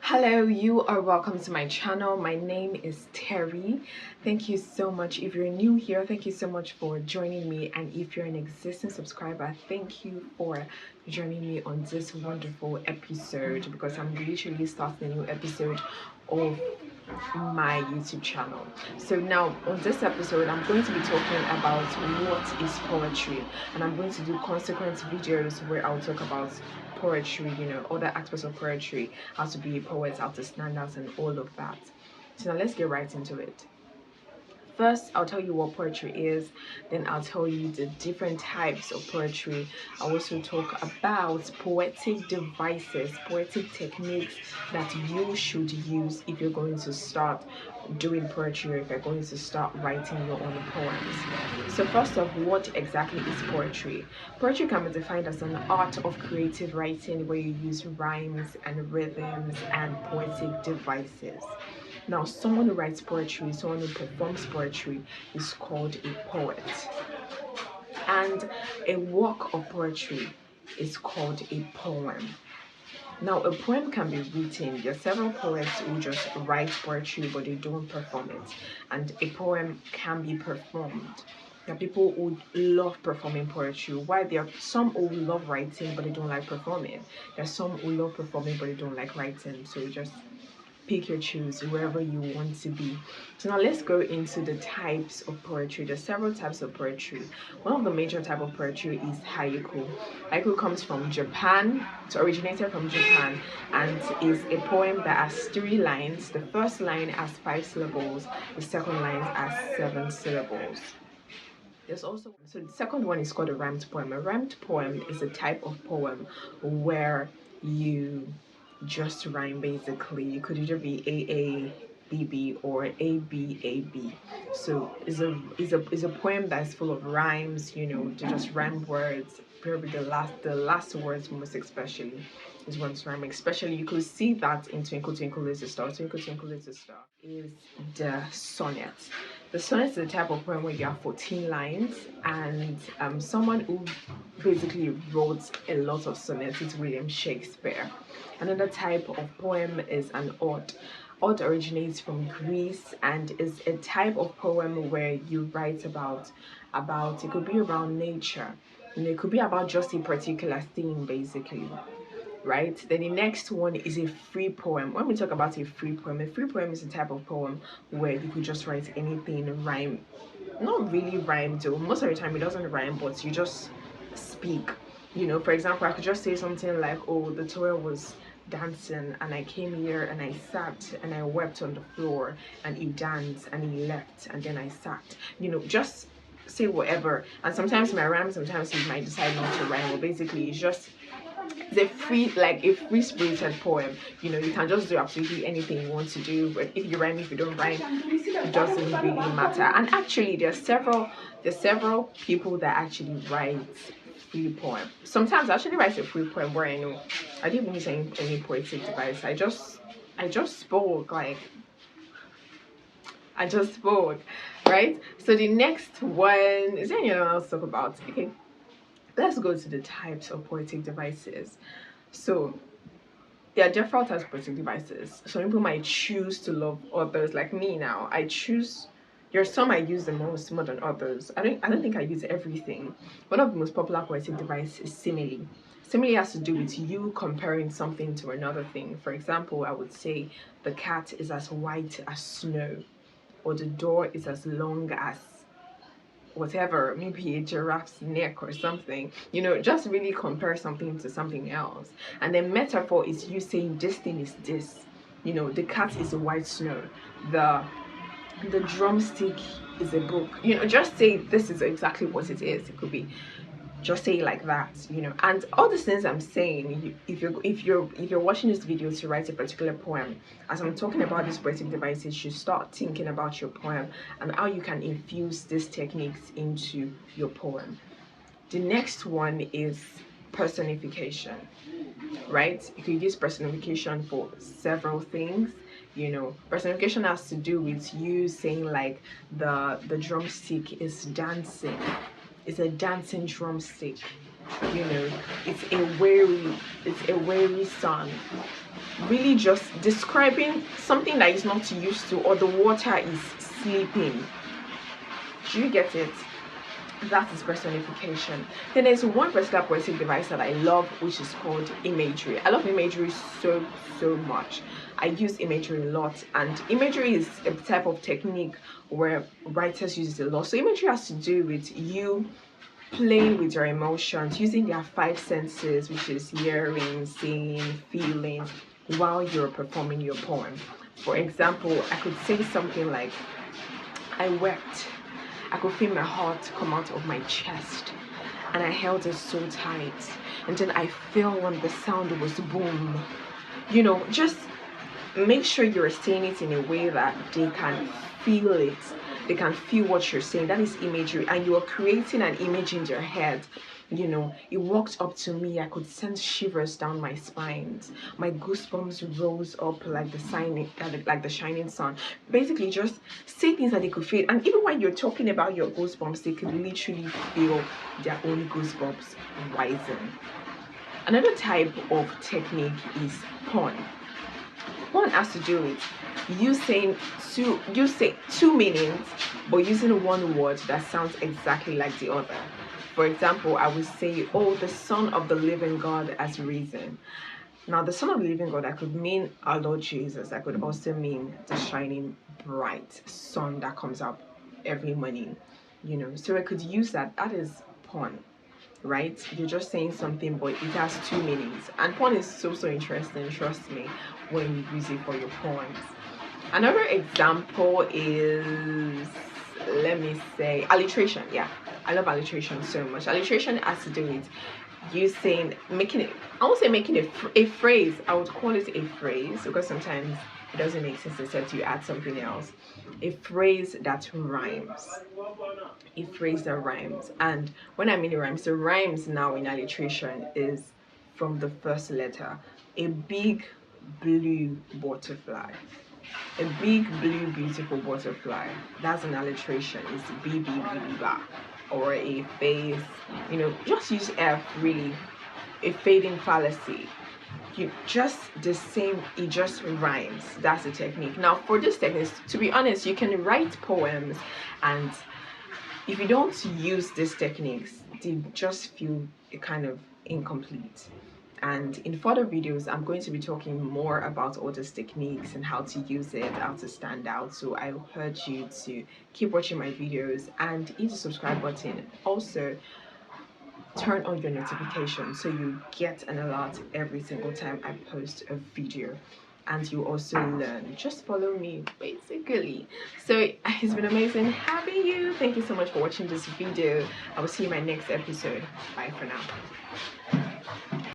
Hello, you are welcome to my channel. My name is Terry. Thank you so much. If you're new here, thank you so much for joining me. And if you're an existing subscriber, thank you for joining me on this wonderful episode, because I'm literally starting a new episode of my YouTube channel. So now on this episode, I'm going to be talking about what is poetry, and I'm going to do consequent videos where I'll talk about poetry, other aspects of poetry, how to be a poet, how to stand out, and all of that. So now let's get right into it. First, I'll tell you what poetry is, then I'll tell you the different types of poetry. I'll also talk about poetic devices, poetic techniques that you should use if you're going to start doing poetry, or if you're going to start writing your own poems. So first off, what exactly is poetry? Poetry can be defined as an art of creative writing where you use rhymes and rhythms and poetic devices. Now, someone who writes poetry, someone who performs poetry is called a poet. And a work of poetry is called a poem. Now, a poem can be written. There are several poets who just write poetry, but they don't perform it. And a poem can be performed. There are people who love performing poetry. Why? There are some who love writing, but they don't like performing. There are some who love performing, but they don't like writing. So just pick your choose wherever you want to be. So now let's go into the types of poetry. There's several types of poetry. One of the major type of poetry is haiku. Haiku comes from Japan. It originated from Japan and is a poem that has 3 lines. The first line has 5 syllables. The second line has 7 syllables. There's also, so the second one is called a rhymed poem. A rhymed poem is a type of poem where you just rhyme basically. It could either be AABB or ABAB. So is a poem that's full of rhymes, to just rhyme words. Probably the last words most especially is one's rhyming. Especially you could see that in Twinkle Twinkle Little Star. Twinkle Twinkle Little Star is the sonnet. The sonnet is a type of poem where you have 14 lines, and someone who basically wrote a lot of sonnets is William Shakespeare. Another type of poem is an ode. Ode originates from Greece and is a type of poem where you write about it could be around nature, and it could be about just a particular theme basically. Right? Then the next one is a free poem. When we talk about a free poem is a type of poem where you could just write anything, rhyme, not really rhyme though. Most of the time it doesn't rhyme, but you just speak. For example, I could just say something like, oh, the tower was dancing and I came here and I sat and I wept on the floor and he danced and he left and then I sat. Just say whatever. And sometimes it might rhyme, sometimes you might decide not to rhyme. But basically it's a free spirited poem. You can just do absolutely anything you want to do, but if you rhyme, if you don't rhyme, it doesn't really matter. And actually there's several people that actually write free poem. Sometimes I actually write a free poem where I didn't use any poetic device. I just spoke, right? So the next one, is there anything else to talk about? Okay, let's go to the types of poetic devices. So there are different types of poetic devices. Some people might choose to love others, like me now. There's some I use the most more than others. I don't think I use everything. One of the most popular poetic devices is simile. Simile has to do with you comparing something to another thing. For example, I would say the cat is as white as snow, or the door is as long as whatever, maybe a giraffe's neck or something. Just really compare something to something else. And then metaphor is you saying this thing is this. The cat is a white snow, the drumstick is a book. Just say this is exactly what it is. It could be, just say it like that. And all these things I'm saying, if you're watching this video to write a particular poem, as I'm talking about these poetic devices, you start thinking about your poem and how you can infuse these techniques into your poem. The next one is personification, right? You can use personification for several things. Personification has to do with you saying like the drumstick is dancing. It's a dancing drumstick. You know, it's a weary sun. Really just describing something that is not used to, or the water is sleeping. Do you get it? That is personification. Then there's one particular poetic device that I love, which is called imagery. I love imagery so much. I use imagery a lot, and imagery is a type of technique where writers use it a lot. So imagery has to do with you playing with your emotions, using their five senses, which is hearing, seeing, feeling, while you're performing your poem. For example, I could say something like, I wept. I could feel my heart come out of my chest, and I held it so tight. And then I felt when the sound was boom. You know, just make sure you're saying it in a way that they can feel it. They can feel what you're saying. That is imagery, and you are creating an image in their head. You know, it walked up to me. I could sense shivers down my spines. My goosebumps rose up like the shining sun. Basically, just say things that they could feel. And even when you're talking about your goosebumps, they could literally feel their own goosebumps rising. Another type of technique is pun. One has to do with you say two meanings, but using one word that sounds exactly like the other. For example, I would say, oh, the Son of the living God has risen. Now, the Son of the living God, that could mean our Lord Jesus. That could also mean the shining bright sun that comes up every morning. You know, so I could use that. That is pun, right? You're just saying something, but it has two meanings. And pun is so interesting, trust me, when you use it for your poems. Another example is, let me say, alliteration. Yeah, I love alliteration so much. Alliteration has to do with you saying, making it, I won't say making a phrase, I would call it a phrase, because sometimes it doesn't make sense except you add something else. A phrase that rhymes. A phrase that rhymes. And when I mean it rhymes, the rhymes now in alliteration is from the first letter. A big blue butterfly. A big blue beautiful butterfly. That's an alliteration. It's B B B B ba. Or a face. You know, just use F really. A fading fallacy. You just the same, it just rhymes. That's the technique. Now for this technique, to be honest, you can write poems, and if you don't use these techniques, they just feel kind of incomplete. And in further videos, I'm going to be talking more about all these techniques and how to use it, how to stand out. So I urge you to keep watching my videos and hit the subscribe button. Also, turn on your notifications so you get an alert every single time I post a video, and you also learn. Just follow me, basically. So it's been amazing having you. Thank you so much for watching this video. I will see you in my next episode. Bye for now.